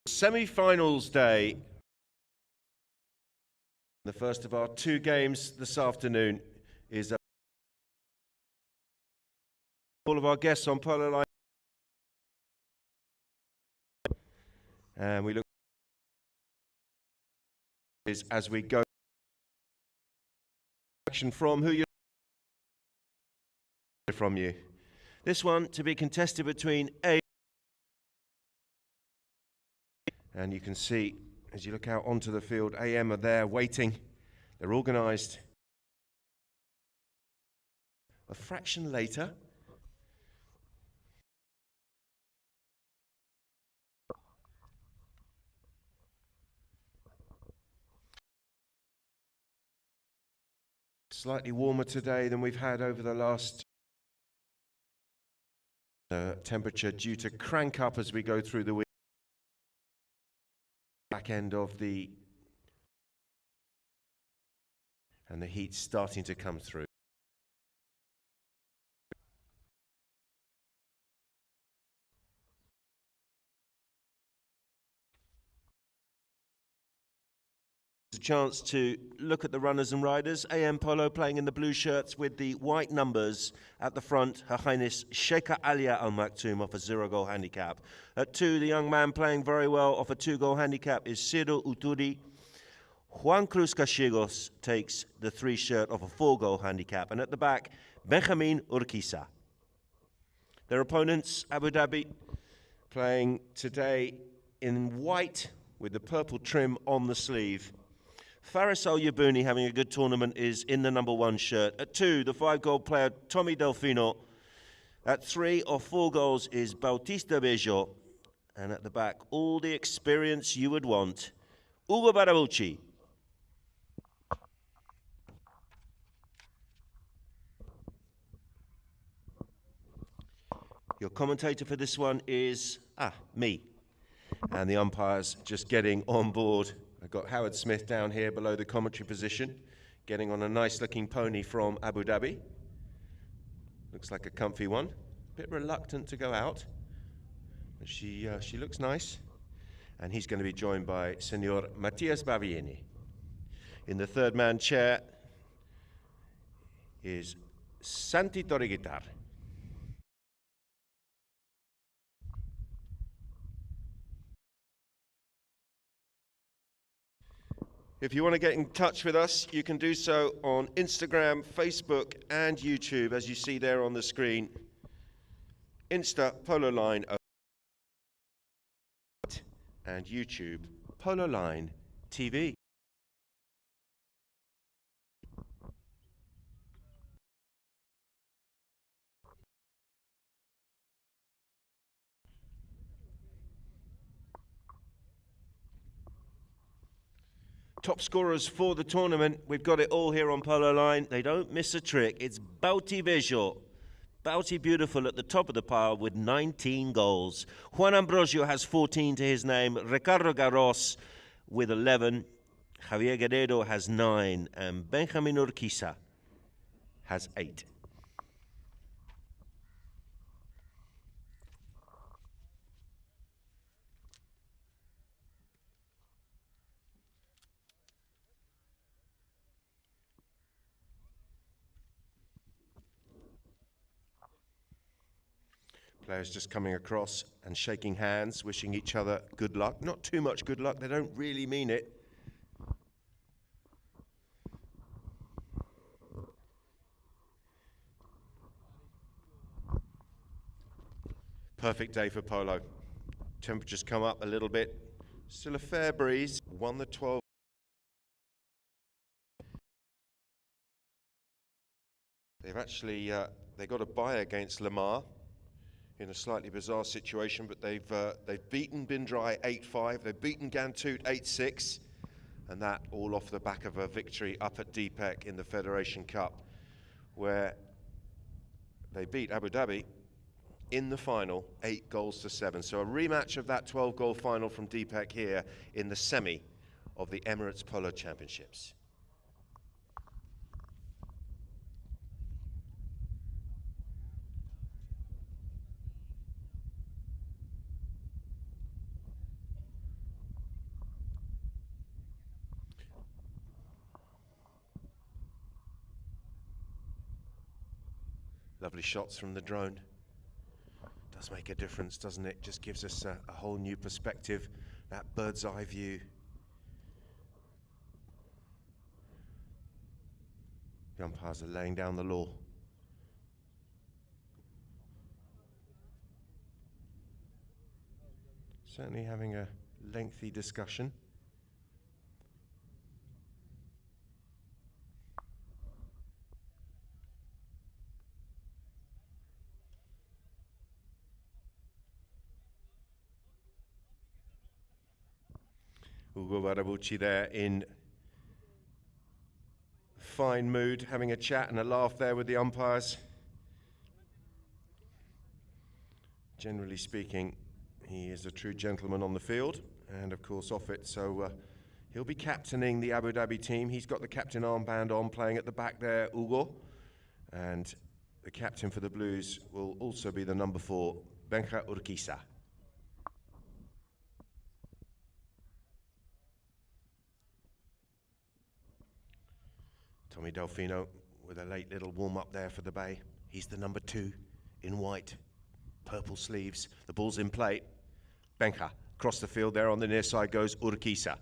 Semi-finals day. The first of our two games this afternoon is all of our guests on Polo line, and we look as we go action from who you from you. This one to be contested between and you can see as you look out onto the field, AM are there waiting. They're organised. A fraction later, slightly warmer today than we've had over the last temperature due to crank up as we go through the week. Back end of the and the heat starting to come through. A chance to look at the runners and riders. AM Polo playing in the blue shirts with the white numbers at the front. Her Highness Sheikha Alia Al Maktoum off a 0-goal handicap. At 2, the young man playing very well off a 2-goal handicap is Ciro Uturi. Juan Cruz Cachigos takes the 3 shirt off a 4-goal handicap. And at the back, Benjamin Urquiza. Their opponents, Abu Dhabi, playing today in white with the purple trim on the sleeve. Faris Al Yabuni, having a good tournament, is in the number 1 shirt. At 2, the 5-goal player Tommy Delfino. At 3 or 4 goals is Bautista Bejo. And at the back, all the experience you would want, Ugo Barabucci. Your commentator for this one is, me. And the umpires just getting on board. I've got Howard Smith down here below the commentary position, getting on a nice looking pony from Abu Dhabi. Looks like a comfy one. A bit reluctant to go out, but she looks nice. And he's going to be joined by Senor Matias Bavieni. In the third man chair is Santi Torreguitar. If you want to get in touch with us, you can do so on Instagram, Facebook, and YouTube, as you see there on the screen. Insta, Polo Line, and YouTube, Polo Line TV. Top scorers for the tournament. We've got it all here on Polo Line. They don't miss a trick. It's Bauti Vejo. Bauti Beautiful at the top of the pile with 19 goals. Juan Ambrosio has 14 to his name. Ricardo Garros with 11. Javier Guerrero has 9. And Benjamin Urquiza has 8. Players just coming across and shaking hands, wishing each other good luck. Not too much good luck, they don't really mean it. Perfect day for polo. Temperatures come up a little bit. Still a fair breeze. Won the 12. They've actually they got a bye against Lamar in a slightly bizarre situation, but they've beaten Bindrai 8-5, they've beaten Ghantoot 8-6, and that all off the back of a victory up at Deepak in the Federation Cup, where they beat Abu Dhabi in the final 8-7. So a rematch of that 12-goal final from Deepak here in the semi of the Emirates Polo Championships. Lovely shots from the drone. Does make a difference, doesn't it? Just gives us a whole new perspective, that bird's eye view. The umpires are laying down the law. Certainly having a lengthy discussion. Ugo Barabucci there in fine mood, having a chat and a laugh there with the umpires. Generally speaking, he is a true gentleman on the field and of course off it, so he'll be captaining the Abu Dhabi team. He's got the captain armband on, playing at the back there, Ugo. And the captain for the Blues will also be the number 4, Benja Urquiza. Tommy Delfino with a late little warm-up there for the Bay. He's the number 2 in white, purple sleeves. The ball's in play. Benja across the field there on the near side goes Urquiza.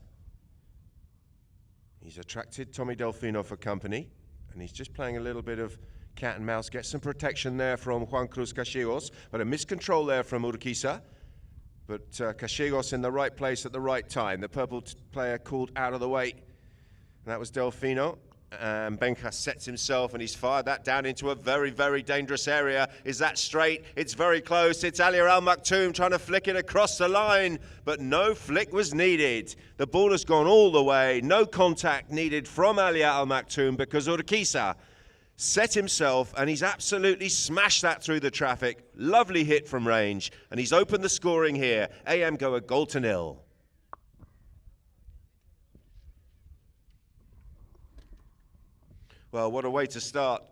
He's attracted Tommy Delfino for company, and he's just playing a little bit of cat and mouse. Gets some protection there from Juan Cruz Casillas, but a miscontrol there from Urquiza. But Casillas in the right place at the right time. The purple player called out of the way. And that was Delfino. Benja sets himself and he's fired that down into a very, very dangerous area. Is that straight? It's very close. It's Ali Al Maktoum trying to flick it across the line, but no flick was needed. The ball has gone all the way. No contact needed from Ali Al Maktoum because Urquiza set himself and he's absolutely smashed that through the traffic. Lovely hit from range, and he's opened the scoring here. AM go 1-0. Well, what a way to start.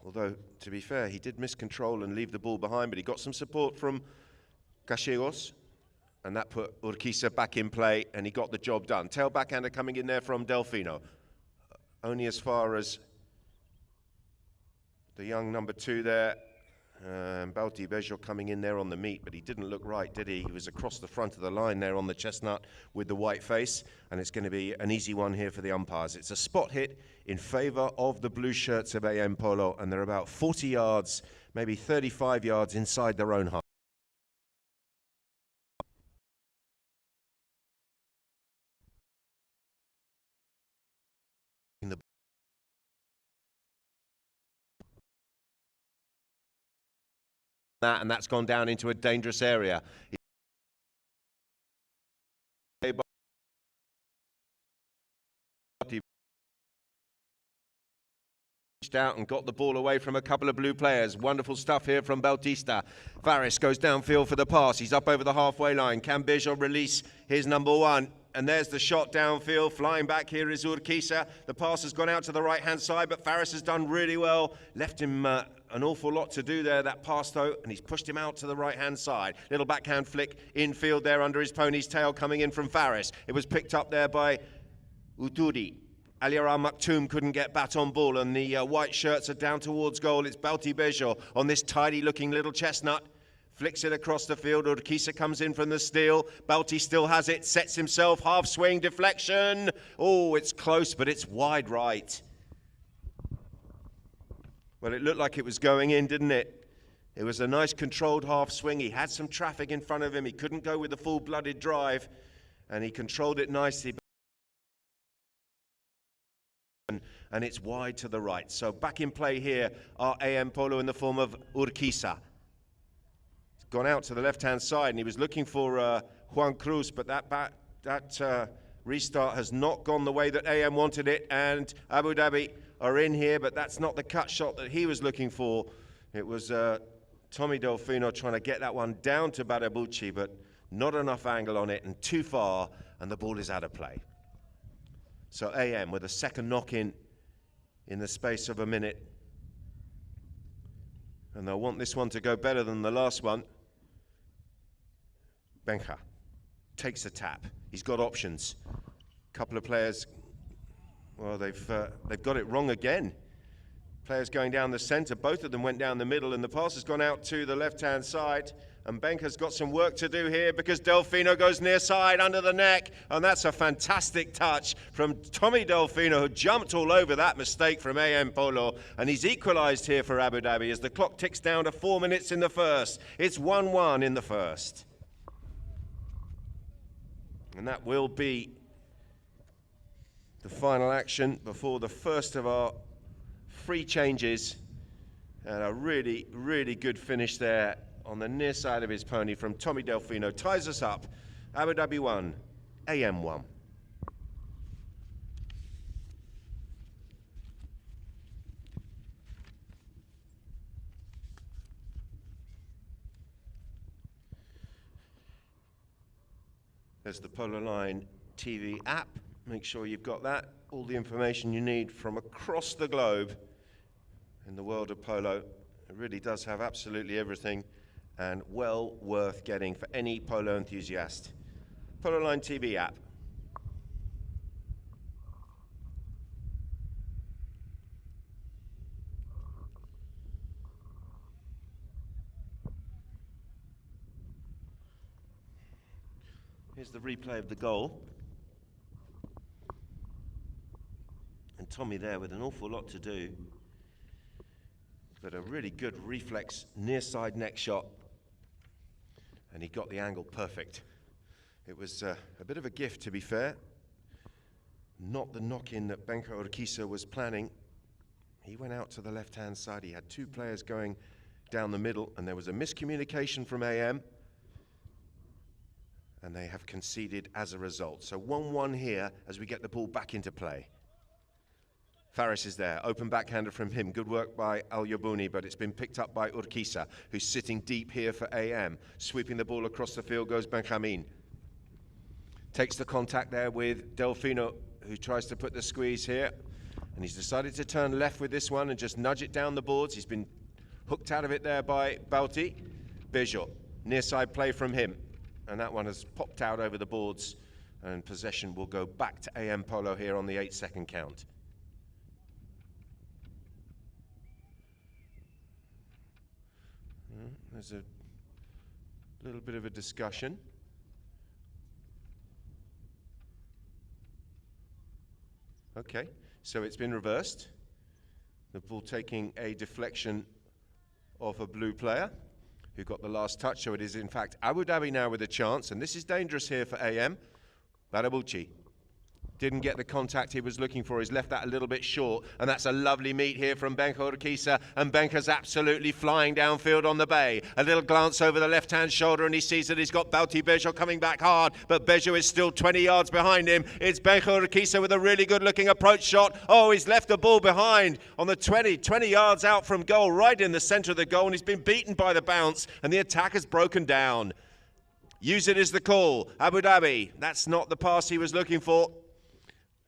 Although, to be fair, he did miscontrol and leave the ball behind, but he got some support from Casillas, and that put Urquiza back in play, and he got the job done. Tail backhander coming in there from Delfino. Only as far as the young number 2 there. Bauti Bejo coming in there on the meat, but he didn't look right, did he? He was across the front of the line there on the chestnut with the white face, and it's going to be an easy one here for the umpires. It's a spot hit in favour of the blue shirts of AM Polo, and they're about 40 yards, maybe 35 yards inside their own half. And that's gone down into a dangerous area. Reached out and got the ball away from a couple of blue players. Wonderful stuff here from Bautista. Faris goes downfield for the pass. He's up over the halfway line. Can Bejo release his number 1? And there's the shot downfield. Flying back here is Urquiza. The pass has gone out to the right-hand side, but Faris has done really well. Left him an awful lot to do there, that pass though, and he's pushed him out to the right-hand side. Little backhand flick infield there under his pony's tail coming in from Faris. It was picked up there by Utudi. Ali Al Maktoum couldn't get bat on ball, and the white shirts are down towards goal. It's Bauti Bejo on this tidy-looking little chestnut. Flicks it across the field. Urquiza comes in from the steal. Bauti still has it. Sets himself. Half swing. Deflection. Oh, it's close, but it's wide right. Well, it looked like it was going in, didn't it? It was a nice controlled half swing. He had some traffic in front of him. He couldn't go with the full-blooded drive, and he controlled it nicely. And it's wide to the right. So back in play here are AM Polo in the form of Urquiza. Gone out to the left-hand side, and he was looking for Juan Cruz, but that restart has not gone the way that AM wanted it, and Abu Dhabi are in here, but that's not the cut shot that he was looking for. It was Tommy Delfino trying to get that one down to Barabucci, but not enough angle on it and too far, and the ball is out of play. So AM with a second knock-in in the space of a minute, and they'll want this one to go better than the last one. Benja takes a tap. He's got options. A couple of players, well, they've got it wrong again. Players going down the center, both of them went down the middle, and the pass has gone out to the left-hand side. And Benka's got some work to do here because Delfino goes near side under the neck. And that's a fantastic touch from Tommy Delfino, who jumped all over that mistake from AM Polo. And he's equalized here for Abu Dhabi as the clock ticks down to 4 minutes in the first. It's 1-1 in the first. And that will be the final action before the first of our free changes. And a really, really good finish there on the near side of his pony from Tommy Delfino. Ties us up. Abu Dhabi 1, AM 1. There's the Polo Line TV app. Make sure you've got that. All the information you need from across the globe in the world of polo. It really does have absolutely everything, and well worth getting for any polo enthusiast. Polo Line TV app. Here's the replay of the goal. And Tommy there with an awful lot to do. But a really good reflex near side neck shot. And he got the angle perfect. It was a bit of a gift, to be fair. Not the knock-in that Benka Urquiza was planning. He went out to the left-hand side. He had two players going down the middle, and there was a miscommunication from AM. And they have conceded as a result. So 1-1 here as we get the ball back into play. Faris is there, open backhander from him. Good work by Al Yabuni, but it's been picked up by Urquiza, who's sitting deep here for AM. Sweeping the ball across the field goes Benjamin. Takes the contact there with Delfino, who tries to put the squeeze here. And he's decided to turn left with this one and just nudge it down the boards. He's been hooked out of it there by Bauti. Bejo, near side play from him. And that one has popped out over the boards. And possession will go back to AM Polo here on the 8-second count. There's a little bit of a discussion. Okay, so it's been reversed. The ball taking a deflection of a blue player who got the last touch. So it is in fact Abu Dhabi now with a chance, and this is dangerous here for AM. Barabuchi didn't get the contact he was looking for. He's left that a little bit short, and that's a lovely meet here from Benka Urquiza, and Benka's absolutely flying downfield on the bay. A little glance over the left-hand shoulder, and he sees that he's got Bauti Bejo coming back hard, but Bejo is still 20 yards behind him. It's Benka Urquiza with a really good-looking approach shot. Oh, he's left the ball behind on the 20 yards out from goal, right in the center of the goal, and he's been beaten by the bounce, and the attack has broken down. Use it as the call. Abu Dhabi, that's not the pass he was looking for.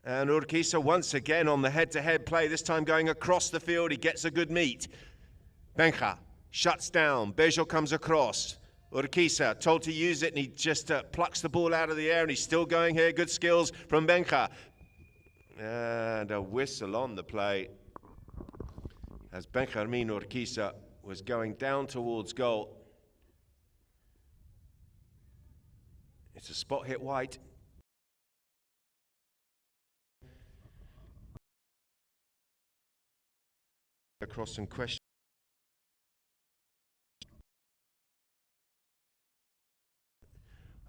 And Urquiza once again on the head-to-head play, this time going across the field. He gets a good meet. Benja shuts down. Bejo comes across. Urquiza told to use it, and he just plucks the ball out of the air, and he's still going here. Good skills from Benja. And a whistle on the play as Benjamin Urquiza was going down towards goal. It's a spot hit wide. Across and question.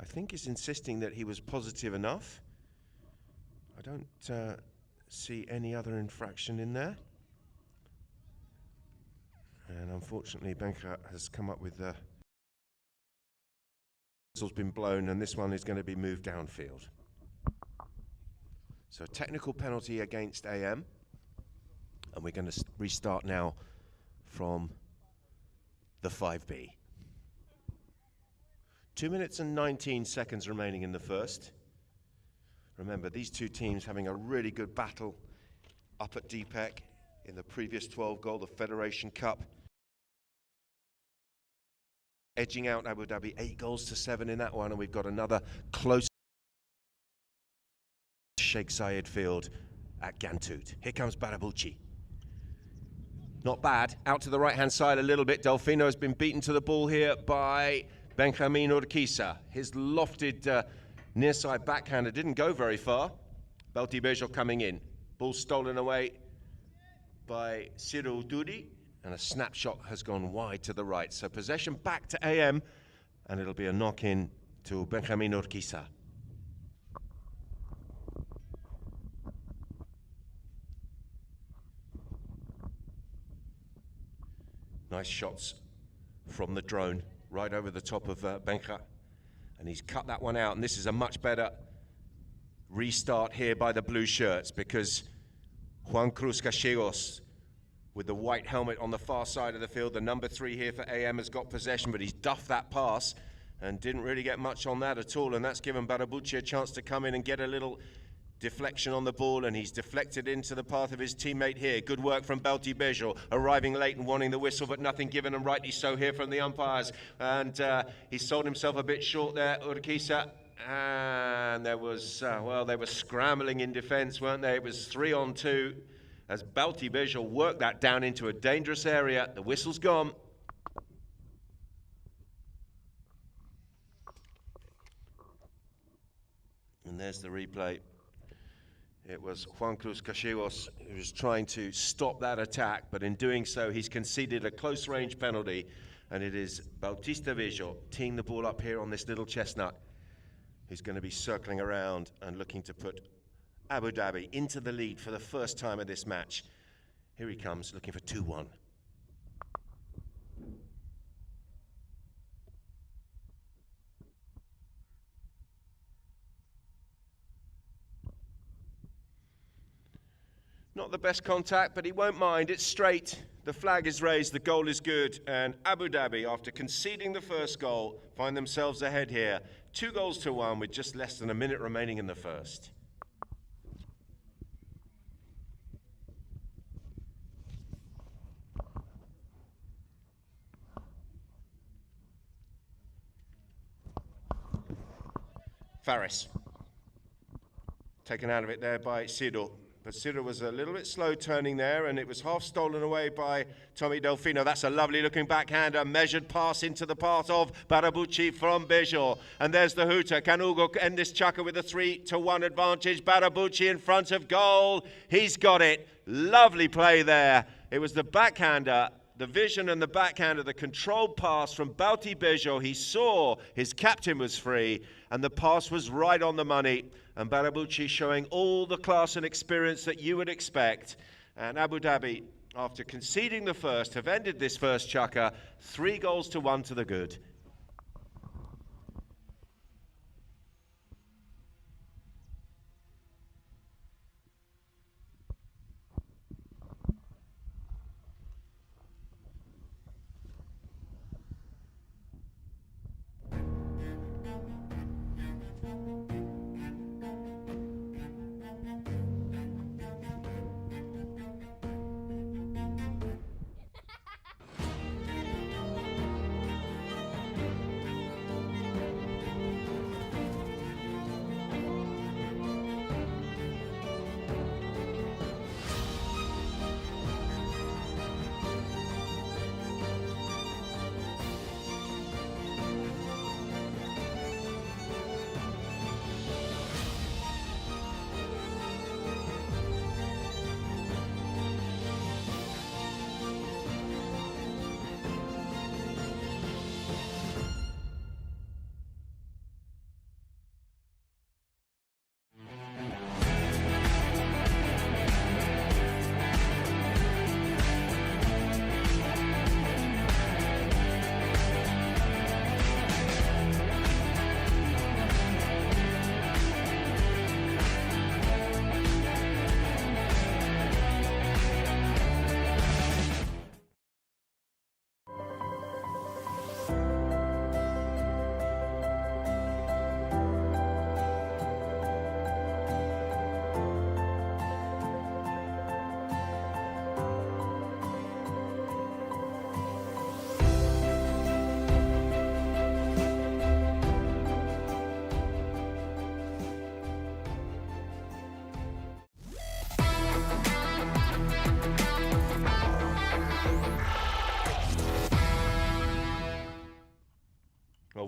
I think he's insisting that he was positive enough. I don't see any other infraction in there. And unfortunately, Benka has come up with the whistle's been blown, and this one is going to be moved downfield. So a technical penalty against AM. And we're going to restart now from the 5B. 2 minutes and 19 seconds remaining in the first. Remember, these two teams having a really good battle up at DPEC in the previous 12 goal, the Federation Cup. Edging out Abu Dhabi 8-7 in that one, and we've got another close Sheikh Zayed Field at Ghantoot. Here comes Barabuchi. Not bad. Out to the right-hand side a little bit. Delfino has been beaten to the ball here by Benjamin Urquiza. His lofted near-side backhander didn't go very far. Belti-Bejo coming in. Ball stolen away by Cyril Dudi, and a snapshot has gone wide to the right. So possession back to AM, and it'll be a knock-in to Benjamin Urquiza. Nice shots from the drone, right over the top of Benja. And he's cut that one out, and this is a much better restart here by the blue shirts, because Juan Cruz Gallegos, with the white helmet on the far side of the field, the number 3 here for AM, has got possession, but he's duffed that pass and didn't really get much on that at all, and that's given Barabucci a chance to come in and get a little deflection on the ball, and he's deflected into the path of his teammate here. Good work from Belti-Bejo, arriving late and wanting the whistle, but nothing given, and rightly so here from the umpires. And he sold himself a bit short there, Urquiza. And there was, well, they were scrambling in defense, weren't they? It was 3-on-2 as Belti-Bejo worked that down into a dangerous area. The whistle's gone. And there's the replay. It was Juan Cruz Gallegos who was trying to stop that attack, but in doing so, he's conceded a close-range penalty, and it is Bautista-Bejo teeing the ball up here on this little chestnut, who's going to be circling around and looking to put Abu Dhabi into the lead for the first time of this match. Here he comes, looking for 2-1. Not the best contact, but he won't mind. It's straight. The flag is raised. The goal is good. And Abu Dhabi, after conceding the first goal, find themselves ahead here. 2-1 with just less than a minute remaining in the first. Faris. Taken out of it there by Ciro. But Ciro was a little bit slow turning there, and it was half stolen away by Tommy Delfino. That's a lovely looking backhander, measured pass into the path of Barabucci from Bejo. And there's the hooter. Can Ugo end this chucker with a 3-1 advantage? Barabucci in front of goal. He's got it. Lovely play there. It was the backhander, the vision and the backhander, the controlled pass from Belti-Bejo. He saw his captain was free, and the pass was right on the money. And Barabucci showing all the class and experience that you would expect. And Abu Dhabi, after conceding the first, have ended this first chukker 3-1 to the good.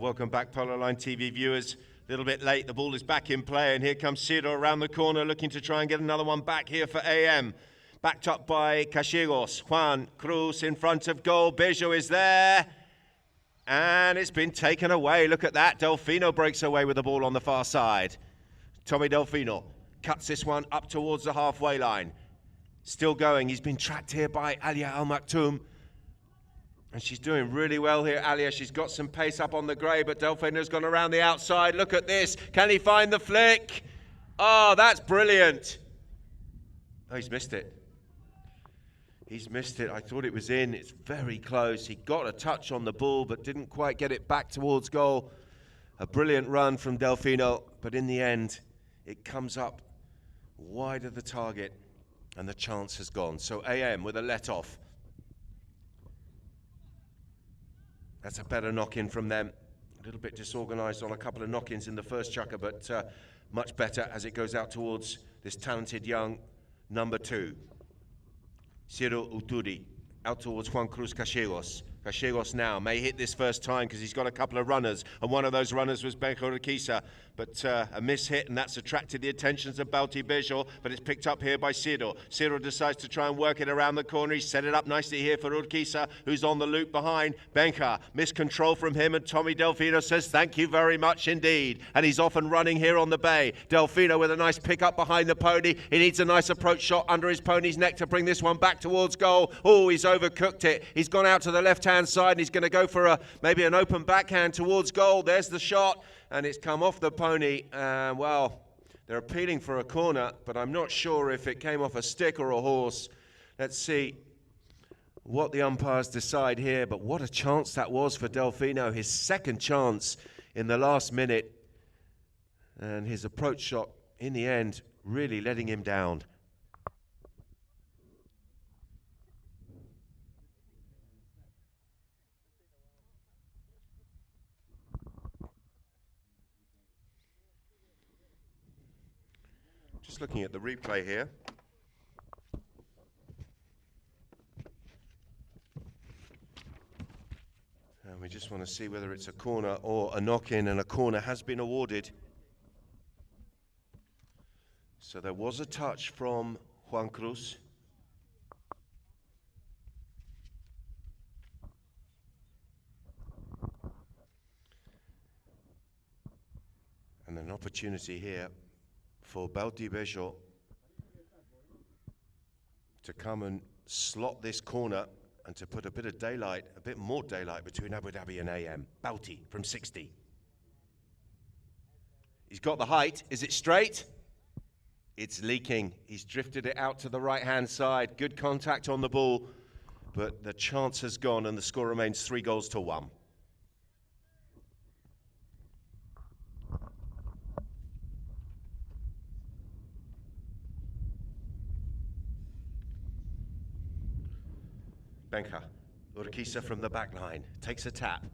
Welcome back, Polo Line TV viewers. A little bit late, the ball is back in play, and here comes Ciro around the corner looking to try and get another one back here for AM. Backed up by Casillas. Juan Cruz in front of goal. Bejo is there. And it's been taken away. Look at that. Delfino breaks away with the ball on the far side. Tommy Delfino cuts this one up towards the halfway line. Still going. He's been tracked here by Alia Al Maktoum. And she's doing really well here, Alia. She's got some pace up on the grey, but Delfino's gone around the outside. Look at this. Can he find the flick? Oh, that's brilliant. Oh, he's missed it. He's missed it. I thought it was in. It's very close. He got a touch on the ball, but didn't quite get it back towards goal. A brilliant run from Delfino, but in the end, it comes up wide of the target, and the chance has gone. So AM with a let-off. That's a better knock-in from them. A little bit disorganised on a couple of knock-ins in the first chukker, but much better as it goes out towards this talented young number 2. Ciro Uturi out towards Juan Cruz Casillas. Casillas now may hit this first time because he's got a couple of runners, and one of those runners was Benjo Urquiza, but a miss hit, and that's attracted the attentions of Bauti Bejo, but it's picked up here by Ciro. Ciro decides to try and work it around the corner. He's set it up nicely here for Urquiza, who's on the loop behind. Benja, miscontrol from him, and Tommy Delfino says thank you very much indeed, and he's off and running here on the bay. Delfino with a nice pick up behind the pony. He needs a nice approach shot under his pony's neck to bring this one back towards goal. Oh, he's overcooked it. He's gone out to the left-hand side, and he's going to go for maybe an open backhand towards goal. There's the shot, and it's come off the pony. Well, they're appealing for a corner, but I'm not sure if it came off a stick or a horse. Let's see what the umpires decide here, but what a chance that was for Delfino, his second chance in the last minute, and his approach shot in the end really letting him down. Just looking at the replay here. And we just want to see whether it's a corner or a knock-in, and a corner has been awarded. So there was a touch from Juan Cruz. And an opportunity here for Bauti Bejo to come and slot this corner and to put a bit of daylight, a bit more daylight between Abu Dhabi and AM. Bauti from 60. He's got the height. Is it straight? It's leaking. He's drifted it out to the right-hand side. Good contact on the ball, but the chance has gone, and the score remains 3-1. Benja Urquiza from the back line takes a tap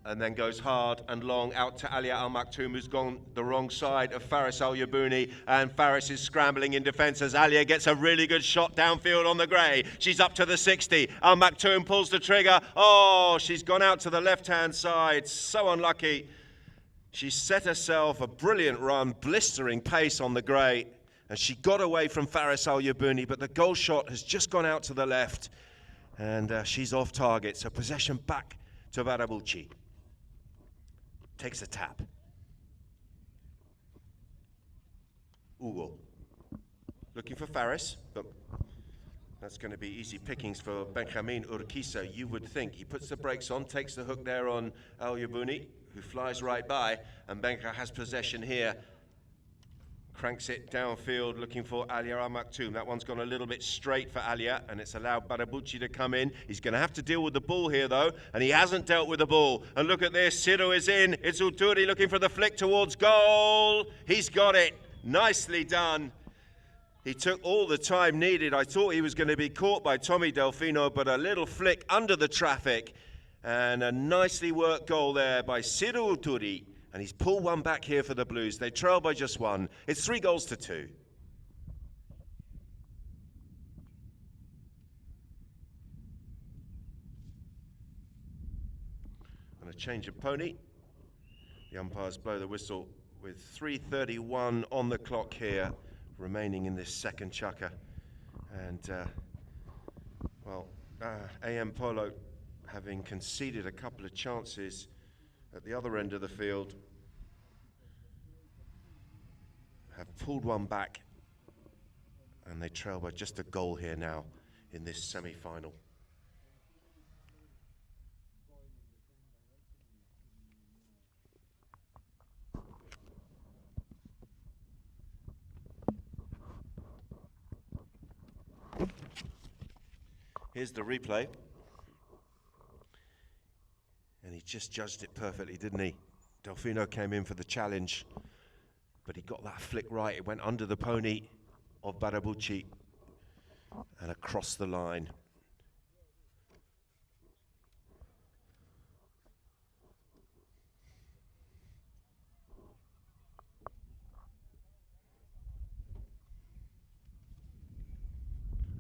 and then goes hard and long out to Alia Al Maktoum, who's gone the wrong side of Faris Al Yabouni, and Faris is scrambling in defence as Alia gets a really good shot downfield on the grey. She's up to the 60. Al Maktoum pulls the trigger. Oh, she's gone out to the left-hand side. So unlucky. She set herself a brilliant run, blistering pace on the grey, and she got away from Faris Al Yabouni, but the goal shot has just gone out to the left. And she's off target, so possession back to Barabucci. Takes a tap. Ugo looking for Faris, but that's going to be easy pickings for Benjamin Urquiza, you would think. He puts the brakes on, takes the hook there on Al Yabouni, who flies right by, and Benja has possession here. Cranks it downfield, looking for Alia Al Maktoum. That one's gone a little bit straight for Alia, and it's allowed Barabucci to come in. He's going to have to deal with the ball here, though, and he hasn't dealt with the ball. And look at this, Ciro is in. It's Uturi looking for the flick towards goal. He's got it. Nicely done. He took all the time needed. I thought he was going to be caught by Tommy Delfino, but a little flick under the traffic, and a nicely worked goal there by Ciro Uturi. And he's pulled one back here for the Blues. They trail by just one. It's 3-2. And a a change of pony. The umpires blow the whistle with 3:31 on the clock here, remaining in this second chukker. And, AM Polo, having conceded a couple of chances at the other end of the field, have pulled one back, and they trail by just a goal here now in this semi-final. Here's the replay. And he just judged it perfectly, didn't he? Delfino came in for the challenge, but he got that flick right. It went under the pony of Barabulci and across the line.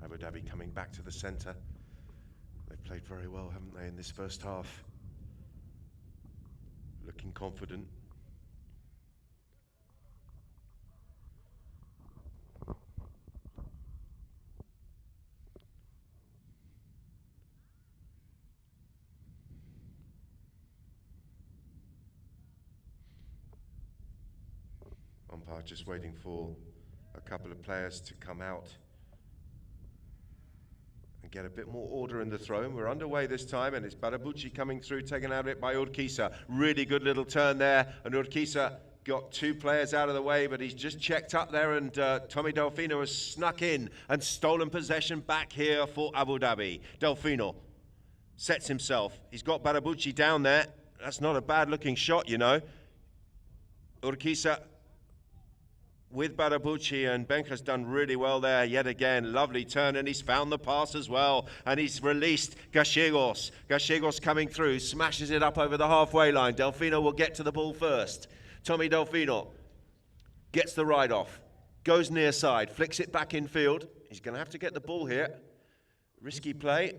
Abu Dhabi coming back to the centre. They've played very well, haven't they, in this first half? Looking confident. Umpire just waiting for a couple of players to come out and get a bit more order in the throw. We're underway this time, and it's Barabulci coming through, taken out of it by Urquiza. Really good little turn there, and Urquiza got two players out of the way, but he's just checked up there, and Tommy Delfino has snuck in and stolen possession back here for Abu Dhabi. Delfino sets himself. He's got Barabulci down there. That's not a bad-looking shot, you know. Urquiza with Barabulci, and Bencha's done really well there yet again. Lovely turn, and he's found the pass as well, and he's released Gallegos. Gallegos coming through, smashes it up over the halfway line. Delfino will get to the ball first. Tommy Delfino gets the ride off, goes near side, flicks it back in field. He's going to have to get the ball here. Risky play.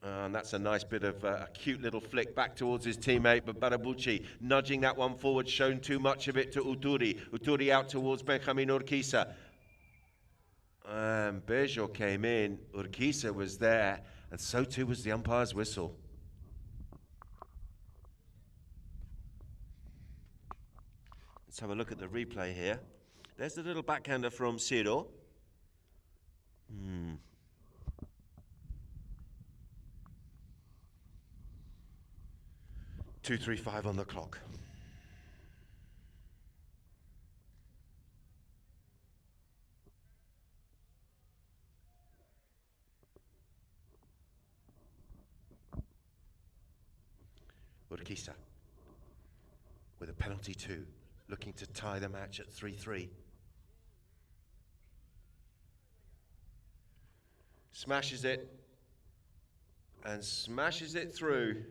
And that's a nice bit of a cute little flick back towards his teammate, but Barabulci nudging that one forward, shown too much of it to Uturi. Uturi out towards Benjamin Urquiza. And Bejo came in, Urquiza was there, and so too was the umpire's whistle. Let's have a look at the replay here. There's the little backhander from Ciro. 2:35 on the clock. Urquiza with a penalty too, looking to tie the match at 3-3. Smashes it and smashes it through.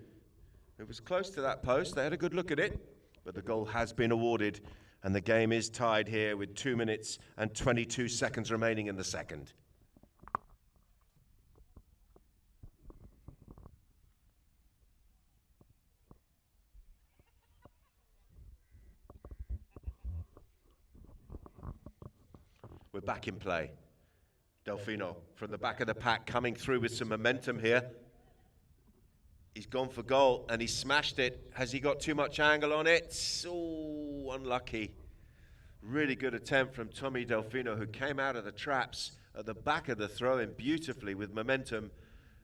It was close to that post. They had a good look at it, but the goal has been awarded, and the game is tied here with 2 minutes and 22 seconds remaining in the second. We're back in play. Delfino from the back of the pack coming through with some momentum here. He's gone for goal, and he smashed it. Has he got too much angle on it? Oh, unlucky. Really good attempt from Tommy Delfino, who came out of the traps at the back of the throw-in beautifully with momentum,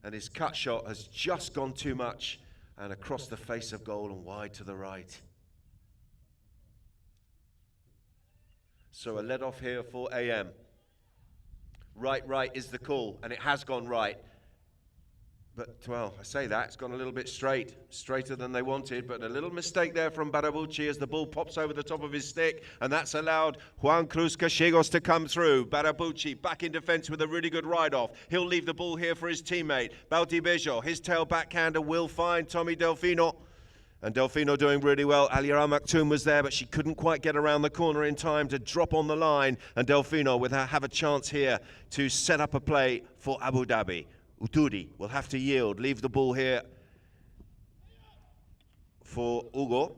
and his cut shot has just gone too much and across the face of goal and wide to the right. So a let-off here for AM. Right is the call, and it has gone right. But, well, I say that, it's gone a little bit straighter than they wanted, but a little mistake there from Barabulci as the ball pops over the top of his stick, and that's allowed Juan Cruz Gallegos to come through. Barabulci back in defence with a really good ride-off. He'll leave the ball here for his teammate, Bejo. His tail backhander will find Tommy Delfino, and Delfino doing really well. Aliara Maktoum was there, but she couldn't quite get around the corner in time to drop on the line, and Delfino will have a chance here to set up a play for Abu Dhabi. Uturi will have to yield, leave the ball here for Ugo.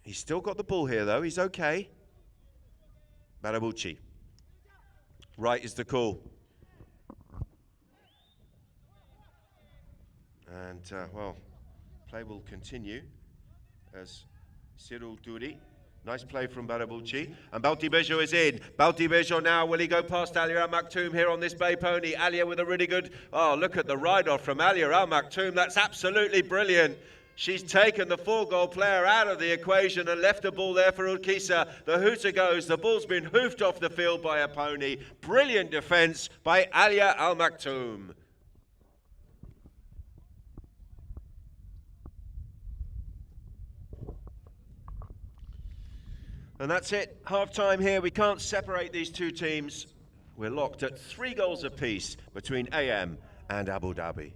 He's still got the ball here, though. He's okay. Barabucci. Right is the call. And, well, play will continue as Cyril Duri. Nice play from Barabucci. And Baltibejo is in. Baltibejo now, will he go past Alia Al Maktoum here on this bay pony? Alia with a really good, oh, look at the ride-off from Alia Al Maktoum. That's absolutely brilliant. She's taken the 4-goal player out of the equation and left the ball there for Urquiza. The hooter goes. The ball's been hoofed off the field by a pony. Brilliant defence by Alia Al Maktoum. And that's it. Half-time here. We can't separate these two teams. We're locked at 3 goals apiece between AM and Abu Dhabi.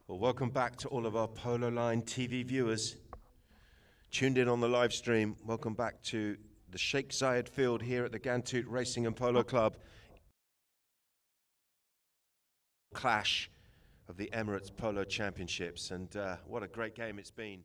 Well, welcome back to all of our Polo Line TV viewers tuned in on the live stream. Welcome back to the Sheikh Zayed field here at the Ghantoot Racing and Polo Club. Clash of the Emirates Polo Championships, and what a great game it's been.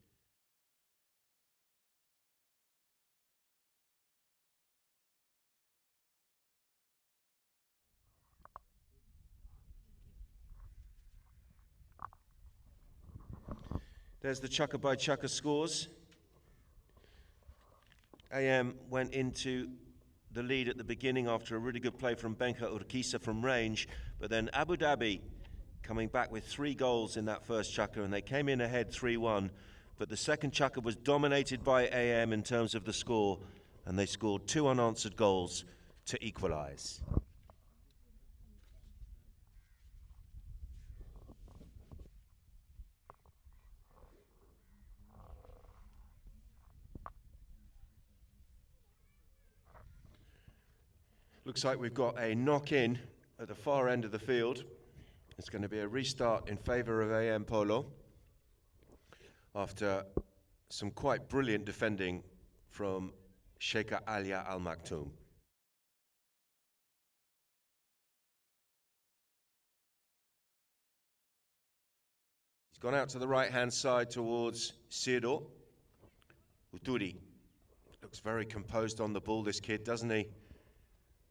There's the chucker by chucker scores. AM went into the lead at the beginning after a really good play from Benka Urquiza from range, but then Abu Dhabi coming back with 3 goals in that first chucker, and they came in ahead 3-1, but the second chucker was dominated by AM in terms of the score, and they scored 2 unanswered goals to equalise. Looks like we've got a knock-in at the far end of the field. It's going to be a restart in favour of AM Polo after some quite brilliant defending from Sheikha Alia Al Maktoum. Gone out to the right-hand side towards Sirdo. Uturi looks very composed on the ball, this kid, doesn't he?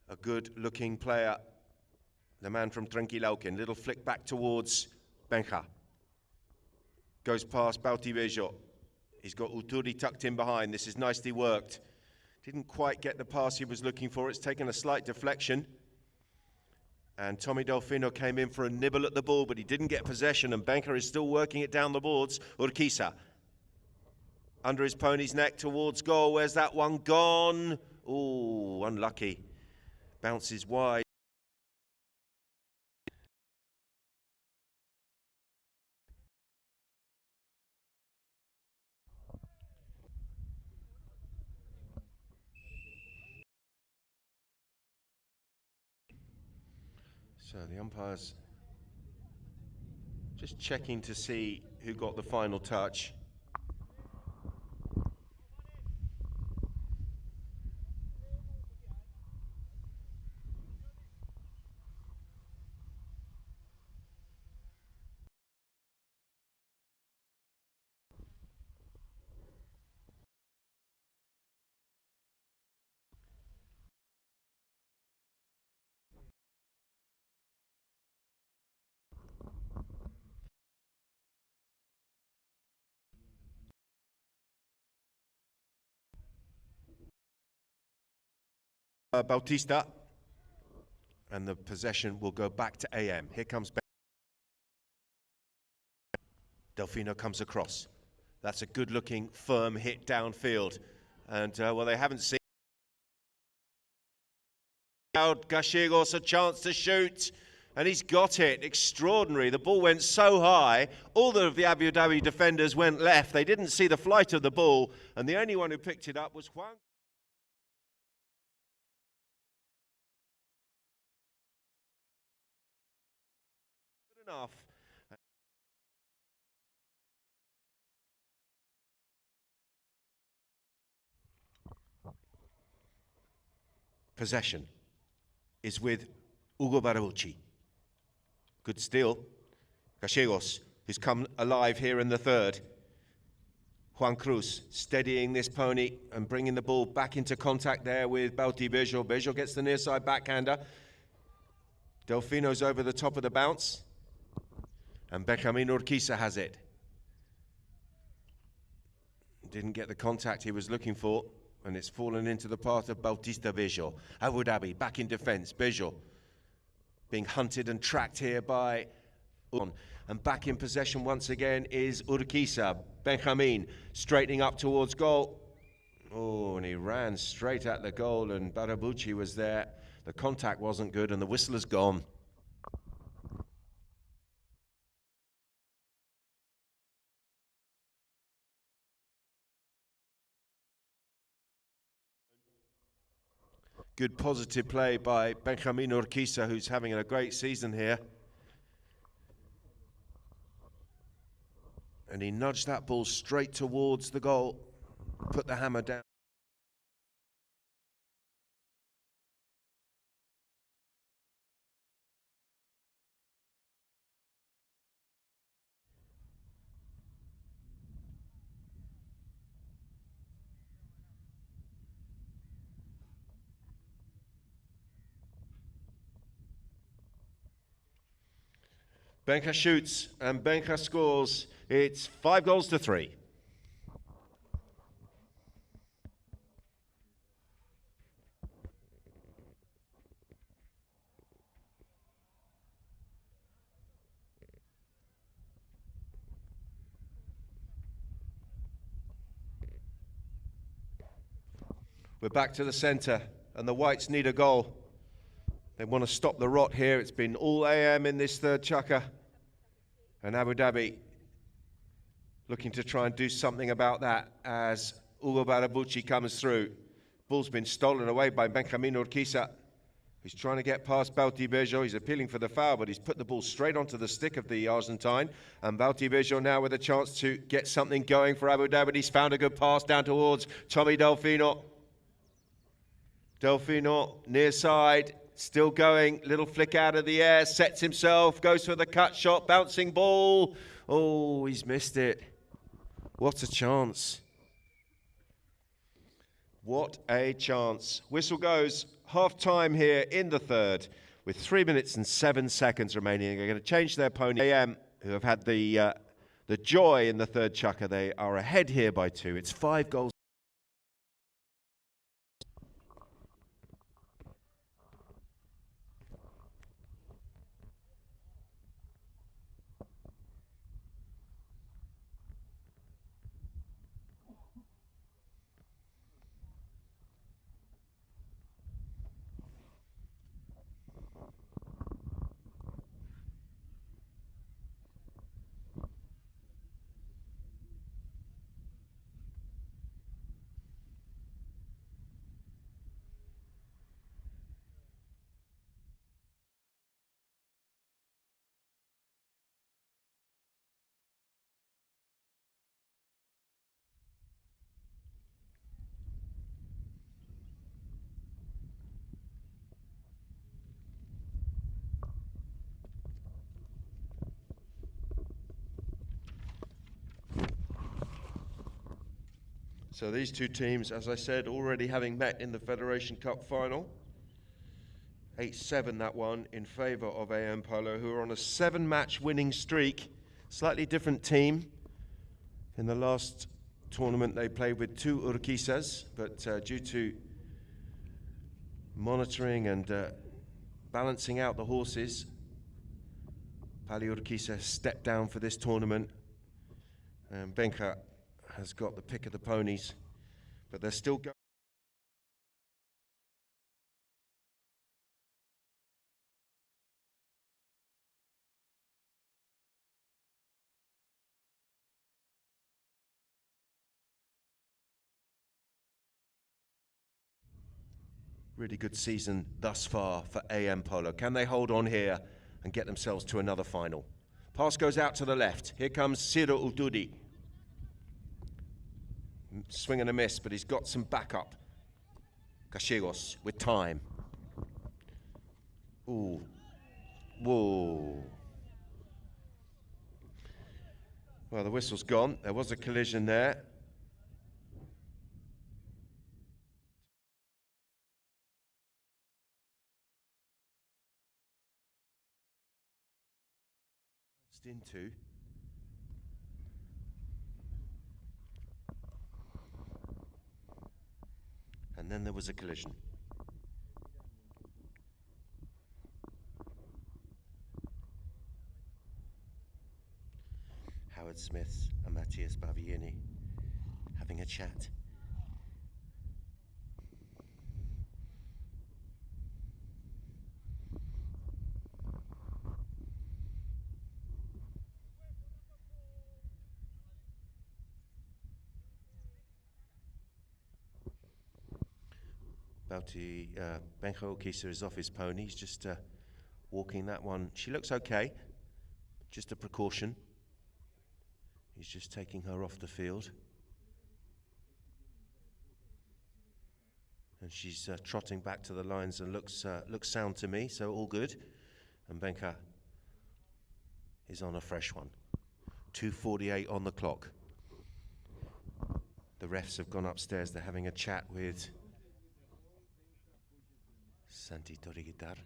A good-looking player. The man from Tranquilauquen. Little flick back towards Benja. Goes past Bautivejo. He's got Uturi tucked in behind. This is nicely worked. Didn't quite get the pass he was looking for. It's taken a slight deflection. And Tommy Delfino came in for a nibble at the ball, but he didn't get possession, and Benja is still working it down the boards. Urquiza. Under his pony's neck towards goal. Where's that one gone? Oh, unlucky. Bounces wide. So the umpires just checking to see who got the final touch. Bautista, and the possession will go back to AM. Here comes Delfino, comes across. That's a good-looking, firm hit downfield, and well, they haven't seen Gallegos a chance to shoot, and he's got it. Extraordinary. The ball went so high, all of the Abu Dhabi defenders went left. They didn't see the flight of the ball, and the only one who picked it up was Juan. Enough. Possession is with Hugo Barabucci. Good steal. Gallegos, who's come alive here in the third. Juan Cruz steadying this pony and bringing the ball back into contact there with Bautivejo. Bejo gets the near side backhander. Delfino's over the top of the bounce. And Benjamin Urquiza has it. Didn't get the contact he was looking for, and it's fallen into the path of Bautista Bejo. Abu Dhabi back in defense. Bejo being hunted and tracked here by and back in possession once again is Urquiza. Benjamin straightening up towards goal. Oh, and he ran straight at the goal, and Barabucci was there. The contact wasn't good, and the whistle has gone. Good positive play by Benjamin Urquiza, who's having a great season here. And he nudged that ball straight towards the goal, put the hammer down. Benja shoots and Benja scores. It's 5-3. We're back to the centre, and the Whites need a goal. They want to stop the rot here. It's been all AM in this third chukka. And Abu Dhabi looking to try and do something about that as Hugo Barabucci comes through. Ball's been stolen away by Benjamin Urquiza. He's trying to get past Bautivejo. He's appealing for the foul, but he's put the ball straight onto the stick of the Argentine. And Bautivejo now with a chance to get something going for Abu Dhabi. He's found a good pass down towards Tommy Delfino. Delfino near side. Still going, little flick out of the air, sets himself, goes for the cut shot, bouncing ball. Oh, he's missed it. What a chance. What a chance. Whistle goes. Half time here in the third with 3 minutes and 7 seconds remaining. They're going to change their pony. AM, who have had the joy in the third chukker, they are ahead here by 2. It's 5 goals. So these two teams, as I said, already having met in the Federation Cup final. 8-7 that one in favour of AM Polo, who are on a 7-match winning streak. Slightly different team. In the last tournament they played with 2 Urquizas, but due to monitoring and balancing out the horses, Pali Urquiza stepped down for this tournament. And Benka has got the pick of the ponies, but they're still going. Really good season thus far for AM Polo. Can they hold on here and get themselves to another final? Pass goes out to the left. Here comes Siro Ududi. Swing and a miss, but he's got some backup. Gallegos with time. Ooh. Whoa. Well, the whistle's gone. There was a collision there. Into. And then there was a collision. Howard Smith and Matthias Baviani having a chat. Benja Urquiza is off his pony. He's just walking that one. She looks okay, just a precaution. He's just taking her off the field. And she's trotting back to the lines and looks sound to me, so all good. And Benja is on a fresh one. 2:48 on the clock. The refs have gone upstairs. They're having a chat with Santi Toriguitar.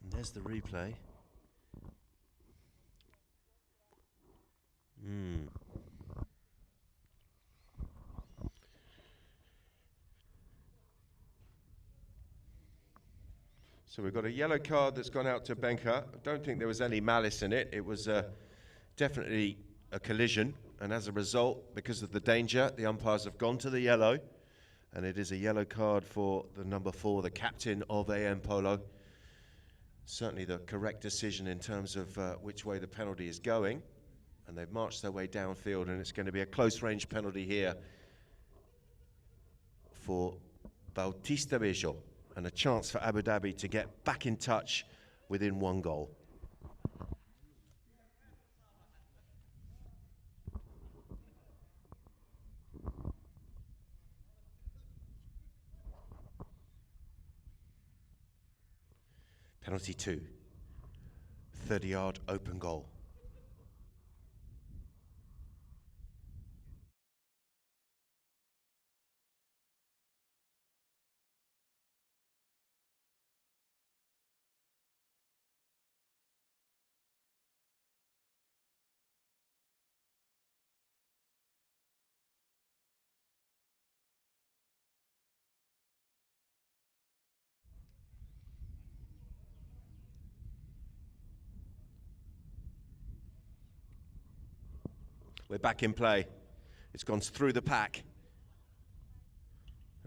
And there's the replay. So we've got a yellow card that's gone out to Benja. I don't think there was any malice in it. It was definitely a collision. And as a result, because of the danger, the umpires have gone to the yellow. And it is a yellow card for the number 4, the captain of AM Polo. Certainly the correct decision in terms of which way the penalty is going. And they've marched their way downfield, and it's going to be a close-range penalty here for Bautista Bejo, and a chance for Abu Dhabi to get back in touch within 1 goal. Penalty 2. 30-yard open goal. We're back in play. It's gone through the pack.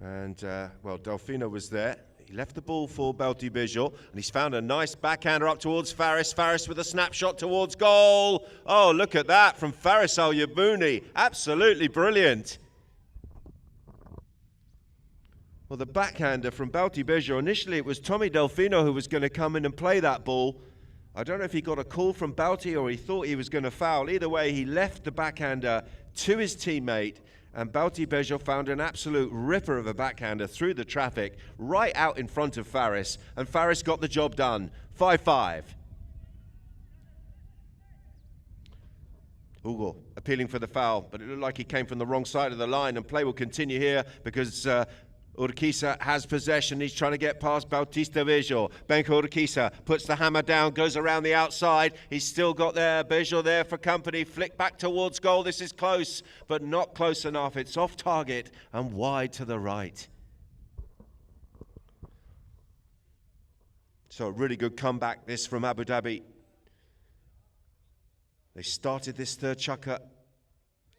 And, well, Delfino was there. He left the ball for Belti-Bijol, and he's found a nice backhander up towards Faris. Faris with a snapshot towards goal. Oh, look at that from Faris Al-Yabouni. Absolutely brilliant. Well, the backhander from Belti-Bijol, initially it was Tommy Delfino who was going to come in and play that ball. I don't know if he got a call from Belti or he thought he was going to foul. Either way, he left the backhander to his teammate, and Belti-Bijol found an absolute ripper of a backhander through the traffic, right out in front of Faris, and Faris got the job done. 5-5. Hugo appealing for the foul, but it looked like he came from the wrong side of the line, and play will continue here because Urquiza has possession. He's trying to get past Belti-Bijol. Benko Urquiza puts the hammer down, goes around the outside. He's still got there. Bijol there for company. Flick back towards goal. This is close, but not close enough. It's off target and wide to the right. So a really good comeback, this from Abu Dhabi. They started this third chukka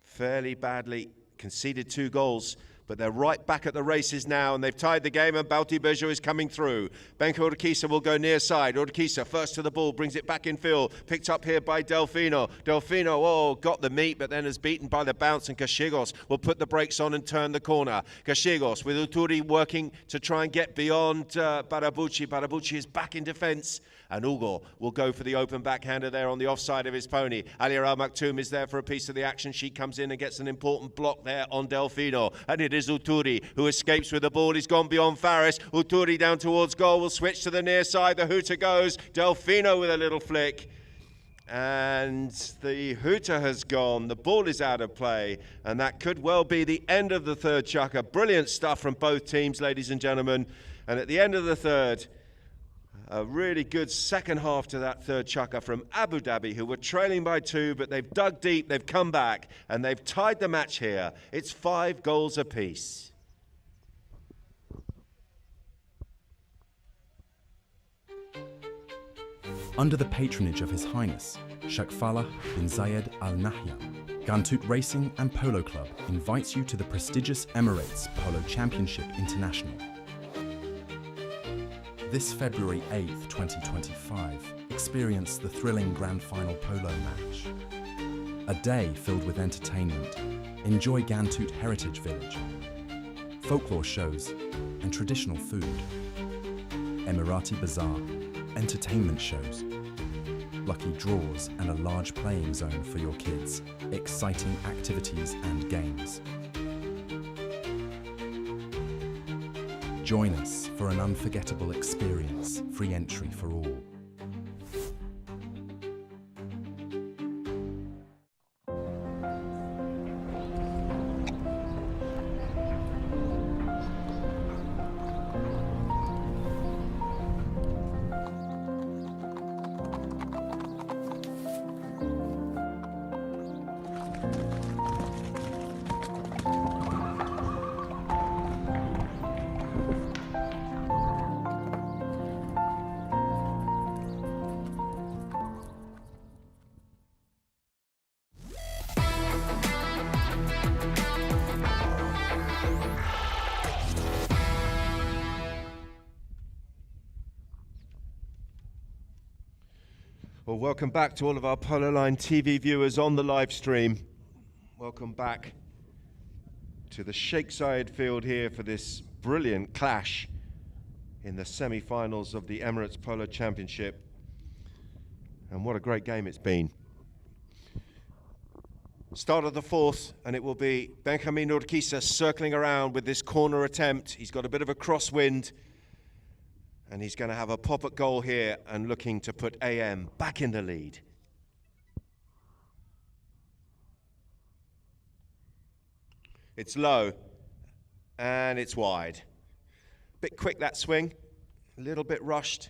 fairly badly, conceded 2 goals. But they're right back at the races now, and they've tied the game, and Belti-Bijol is coming through. Benko Urquiza will go near side. Urquiza first to the ball, brings it back in field. Picked up here by Delfino. Delfino, oh, got the meat, but then is beaten by the bounce, and Gallegos will put the brakes on and turn the corner. Gallegos with Uturi working to try and get beyond Barabucci. Barabucci is back in defence. And Hugo will go for the open backhander there on the offside of his pony. Ali Al Maktoum is there for a piece of the action. She comes in and gets an important block there on Delfino. And it is Uturi who escapes with the ball. He's gone beyond Faris. Uturi down towards goal. Will switch to the near side. The hooter goes. Delfino with a little flick. And the hooter has gone. The ball is out of play. And that could well be the end of the third chukka. Brilliant stuff from both teams, ladies and gentlemen. And at the end of the third, a really good second half to that third chukka from Abu Dhabi, who were trailing by 2, but they've dug deep, they've come back, and they've tied the match here. It's 5 goals apiece. Under the patronage of His Highness, Sheikh Falah bin Zayed Al Nahyan, Ghantoot Racing and Polo Club invites you to the prestigious Emirates Polo Championship International. This February 8th, 2025, experience the thrilling Grand Final polo match. A day filled with entertainment. Enjoy Ghantoot Heritage Village, folklore shows and traditional food. Emirati Bazaar, entertainment shows, lucky draws and a large playing zone for your kids, exciting activities and games. Join us for an unforgettable experience, free entry for all. Well, welcome back to all of our Polo Line TV viewers on the live stream. Welcome back to the Sheikh Zayed field here for this brilliant clash in the semi-finals of the Emirates Polo Championship. And what a great game it's been. Start of the fourth, and it will be Benjamin Urquiza circling around with this corner attempt. He's got a bit of a crosswind. And he's going to have a pop at goal here and looking to put AM back in the lead. It's low and it's wide. Bit quick that swing, a little bit rushed.